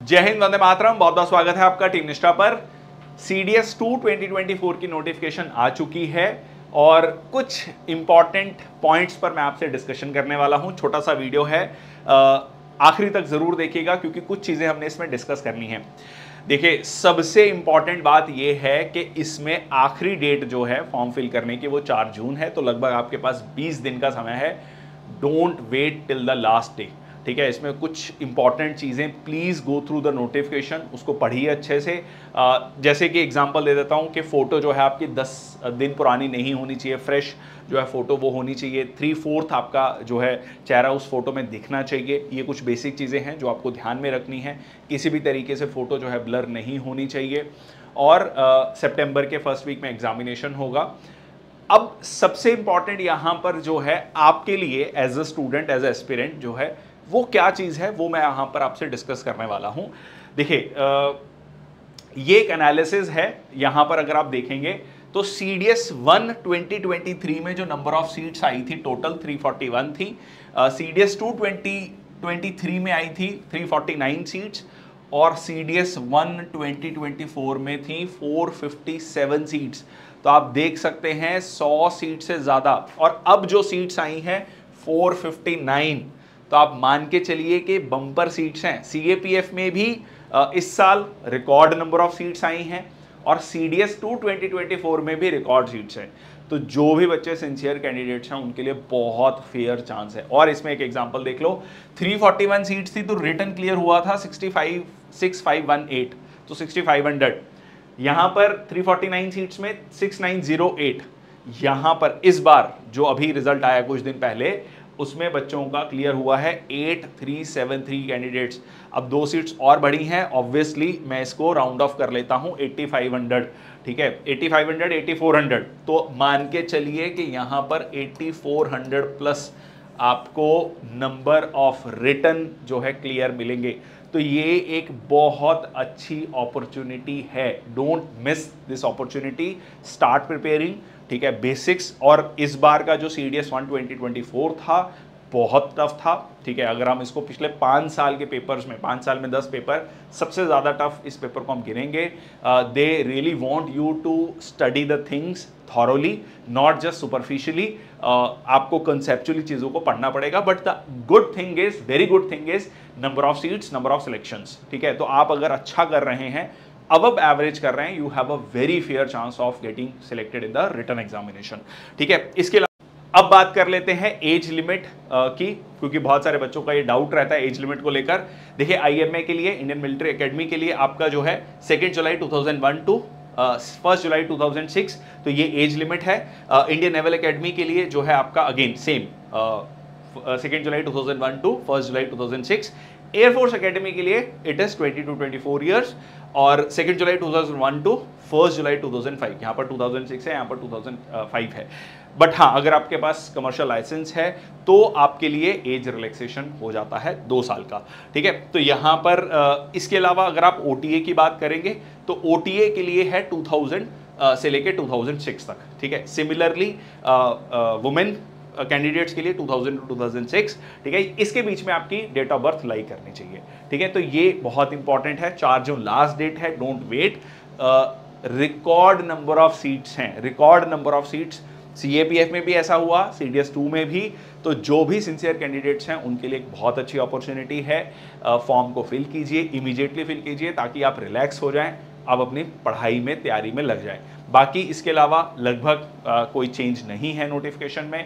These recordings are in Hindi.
जय हिंद, वंदे मातरम। बहुत बहुत स्वागत है आपका टीम निष्ठा पर। CDS 2 2024 की नोटिफिकेशन आ चुकी है और कुछ इंपॉर्टेंट पॉइंट्स पर मैं आपसे डिस्कशन करने वाला हूं। छोटा सा वीडियो है, आखिरी तक जरूर देखिएगा क्योंकि कुछ चीजें हमने इसमें डिस्कस करनी है। देखिए, सबसे इंपॉर्टेंट बात यह है कि इसमें आखिरी डेट जो है फॉर्म फिल करने की वो 4 जून है, तो लगभग आपके पास 20 दिन का समय है। Don't wait till the last day. ठीक है, इसमें कुछ इंपॉर्टेंट चीज़ें, please go through the notification, उसको पढ़िए अच्छे से। जैसे कि एग्जांपल दे देता हूँ कि फ़ोटो जो है आपकी 10 दिन पुरानी नहीं होनी चाहिए, फ्रेश जो है फ़ोटो वो होनी चाहिए। 3/4 आपका जो है चेहरा उस फोटो में दिखना चाहिए। ये कुछ बेसिक चीज़ें हैं जो आपको ध्यान में रखनी है। किसी भी तरीके से फ़ोटो जो है ब्लर नहीं होनी चाहिए। और सितंबर के फर्स्ट वीक में एग्जामिनेशन होगा। अब सबसे इंपॉर्टेंट यहाँ पर जो है आपके लिए as a student, as a aspirant जो है वो क्या चीज़ है, वो मैं यहाँ पर आपसे डिस्कस करने वाला हूँ। देखिए, ये एक एनालिसिस है। यहाँ पर अगर आप देखेंगे तो CDS 1 2023 में जो नंबर ऑफ सीट्स आई थी टोटल 341 थी। CDS 2 2023 में आई थी 349 सीट्स और CDS 1 2024 में थी 457 सीट्स। तो आप देख सकते हैं 100 सीट से ज़्यादा। और अब जो सीट्स आई हैं 459, तो आप मान के चलिए कि बम्पर सीट्स हैं। CAPF में भी इस साल रिकॉर्ड नंबर ऑफ सीट्स आई हैं और CDS 2 2024 में भी रिकॉर्ड सीट्स हैं। तो जो भी बच्चे सिंसियर कैंडिडेट्स हैं उनके लिए बहुत फेयर चांस है। और इसमें एक एग्जांपल देख लो, 341 सीट्स थी तो रिटर्न क्लियर हुआ था 6518, तो 6500। यहाँ पर 349 सीट्स में 6908। यहाँ पर इस बार जो अभी रिजल्ट आया कुछ दिन पहले, उसमें बच्चों का क्लियर हुआ है 8373 कैंडिडेट्स। अब 2 सीट्स और बढ़ी हैं, ऑब्वियसली मैं इसको राउंड ऑफ कर लेता हूं 8500। ठीक है, 8500 8400, तो मान के चलिए कि यहां पर 8400 प्लस आपको नंबर ऑफ रिटर्न जो है क्लियर मिलेंगे। तो ये एक बहुत अच्छी अपॉर्चुनिटी है। Don't miss this opportunity, start preparing. ठीक है, बेसिक्स। और इस बार का जो CDS 1 2024 था बहुत टफ था। ठीक है, अगर हम इसको पिछले 5 साल के पेपर्स में, 5 साल में 10 पेपर, सबसे ज़्यादा टफ इस पेपर को हम गिनेंगे। They really want you to study the things thoroughly, not just superficially. आपको कंसेप्चुअली चीज़ों को पढ़ना पड़ेगा। But the good thing is, very good thing is, number of seats, number of selections. ठीक है, तो आप अगर अच्छा कर रहे हैं, अब एवरेज कर रहे हैं, you have a very fair chance of getting selected in the written examination. ठीक है, इसके अलावा अब बात कर लेते हैं एज लिमिट की, क्योंकि बहुत सारे बच्चों का ये डाउट रहता है एज लिमिट को लेकर। देखिए, IMA के लिए, इंडियन मिलिट्री एकेडमी के लिए आपका जो है 2 जुलाई 2001 टू 1 जुलाई 2006, तो ये एज लिमिट है। इंडियन नेवल एकेडमी के लिए जो है आपका अगेन सेम 2 जुलाई 2001 टू 1 जुलाई 2006। एयरफोर्स एकेडमी के लिए इट इज 20 to 24 ईयर्स और 2 जुलाई 2001 टू 1 जुलाई 2005। यहाँ पर 2006 है, यहाँ पर 2005 है। बट हाँ, अगर आपके पास कमर्शियल लाइसेंस है तो आपके लिए एज रिलैक्सेशन हो जाता है 2 साल का। ठीक है, तो यहाँ पर इसके अलावा अगर आप OTA की बात करेंगे तो OTA के लिए है 2000 से लेके 2006 तक। ठीक है, सिमिलरली वुमेन कैंडिडेट्स के लिए 2000 to 2006। ठीक है, इसके बीच में आपकी डेट ऑफ बर्थ लाई करनी चाहिए। ठीक है, तो ये बहुत इंपॉर्टेंट है। 4 जून लास्ट डेट है, don't wait. Record number of seats हैं, record number of seats. CAPF में भी ऐसा हुआ, CDS 2 में भी। तो जो भी सिंसियर कैंडिडेट्स हैं उनके लिए एक बहुत अच्छी अपॉर्चुनिटी है। फॉर्म को फिल कीजिए, इमीडिएटली फिल कीजिए ताकि आप रिलैक्स हो जाएं, आप अपनी पढ़ाई में, तैयारी में लग जाएं। बाकी इसके अलावा लगभग कोई चेंज नहीं है नोटिफिकेशन में।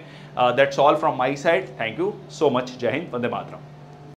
That's all from my side. Thank you so much. जय हिंद, वंदे मातरम।